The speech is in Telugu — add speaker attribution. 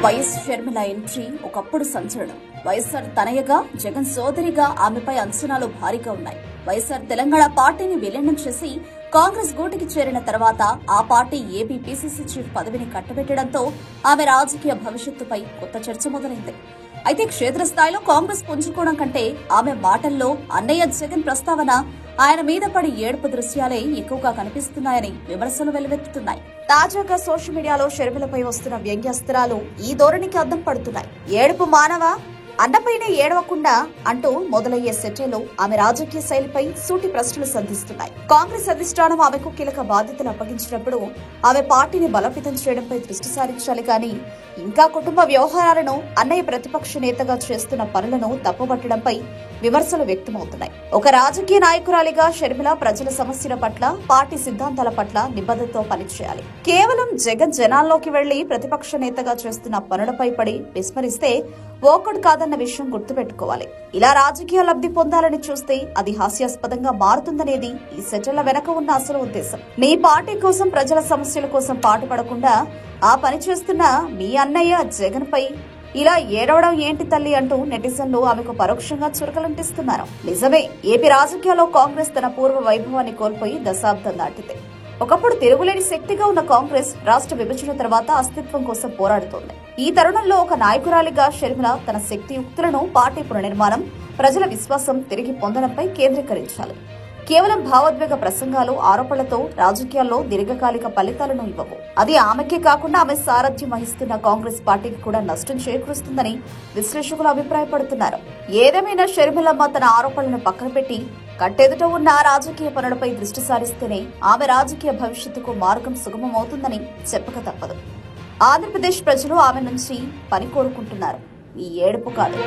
Speaker 1: వైఎస్ షర్మిల ఎంట్రీ ఒకప్పుడు సంచలనం. వైఎస్ఆర్ తనయగా, జగన్ సోదరిగా ఆమెపై అంచనాలు భారీగా ఉన్నాయి. వైఎస్ఆర్ తెలంగాణ పార్టీని విలీనం చేసి కాంగ్రెస్ గూటికి చేరిన తర్వాత ఆ పార్టీ ఏపీ పీసీసీ చీఫ్ పదవిని కట్టబెట్టడంతో ఆమె రాజకీయ భవిష్యత్తుపై కొత్త చర్చ మొదలైంది. అయితే క్షేత్రస్థాయిలో కాంగ్రెస్ పుంజుకోవడం కంటే ఆమె మాటల్లో అన్నయ్య జగన్ ప్రస్తావన, ఆయన మీద పడి ఏడుపు దృశ్యాలే ఎక్కువగా కనిపిస్తున్నాయని విమర్శలు వెల్లువెత్తుతున్నాయి. తాజాగా సోషల్ మీడియాలో షర్మిలపై వస్తున్న వ్యంగ్యాస్త్రాలు ఈ ధోరణికి అద్దం పడుతున్నాయి. ఏడుపు మానవా, అన్నపైనే ఏడవకుండా అంటూ మొదలయ్యే సెటైలు ఆమె రాజకీయ శైలిపై సూటి ప్రశ్నలు సంధిస్తున్నాయి. కాంగ్రెస్ అధిష్టానం ఆమెకు కీలక బాధ్యతలు అప్పగించినప్పుడు ఆమె పార్టీని బలోపేతం చేయడంపై దృష్టి సారించాలి కానీ ఇంకా కుటుంబ వ్యవహారాలను, అన్నయ్య ప్రతిపక్ష నేతగా చేస్తున్న పనులను తప్పుపట్టడంపై విమర్శలు వ్యక్తమవుతున్నాయి. ఒక రాజకీయ నాయకురాలిగా షర్మిల ప్రజల సమస్యల పట్ల, పార్టీ సిద్ధాంతాల పట్ల నిబద్ధతతో పనిచేయాలి. కేవలం జగన్ జనాల్లోకి వెళ్లి ప్రతిపక్ష నేతగా చేస్తున్న పనులపై పడి విస్మరిస్తే ఓకడు కాదన్న విషయం గుర్తుపెట్టుకోవాలి. ఇలా రాజకీయ లబ్ధి పొందాలని చూస్తే అది హాస్యాస్పదంగా మారుతుందనేది ఈ సెటైల వెనక ఉన్న అసలు ఉద్దేశం. మీ పార్టీ కోసం, ప్రజల సమస్యల కోసం పాటుపడకుండా ఆ పని చేస్తున్న మీ అన్నయ్య జగన్ పై ఇలా ఏడవడం ఏంటి తల్లి అంటూ నెటిజన్లు ఆమెకు పరోక్షంగా చురకలంటిస్తున్నారు. నిజమే, ఏపీ రాజకీయాల్లో కాంగ్రెస్ తన పూర్వ వైభవాన్ని కోల్పోయి దశాబ్దం దాటితే. ఒకప్పుడు తిరుగులేని శక్తిగా ఉన్న కాంగ్రెస్ రాష్ట్ర విభజన తర్వాత అస్తిత్వం కోసం పోరాడుతోంది. ఈ తరుణంలో ఒక నాయకురాలిగా షర్మిల తన శక్తియుక్తులను, పార్టీ పునర్నిర్మాణం, ప్రజల విశ్వాసం తిరిగి పొందడంపై కేంద్రీకరించాలి. కేవలం భావోద్వేగ ప్రసంగాలు, ఆరోపణలతో రాజకీయాల్లో దీర్ఘకాలిక ఫలితాలను ఇవ్వవు. అది ఆమెకే కాకుండా ఆమె సారథ్యం వహిస్తున్న కాంగ్రెస్ పార్టీకి కూడా నష్టం చేకూరుస్తుందని విశ్లేషకులు అభిప్రాయపడుతున్నారు. ఏదేమైనా షర్మిలమ్మ తన ఆరోపణలను పక్కన పెట్టి కట్టెదుట ఉన్న రాజకీయ పనులపై దృష్టి సారిస్తేనే ఆమె రాజకీయ భవిష్యత్తుకు మార్గం సుగమమవుతుందని చెప్పక తప్పదు. ఆంధ్రప్రదేశ్ ప్రజలు ఆమె నుంచి పని కోరుకుంటున్నారు, ఈ ఏడుపు కాదు.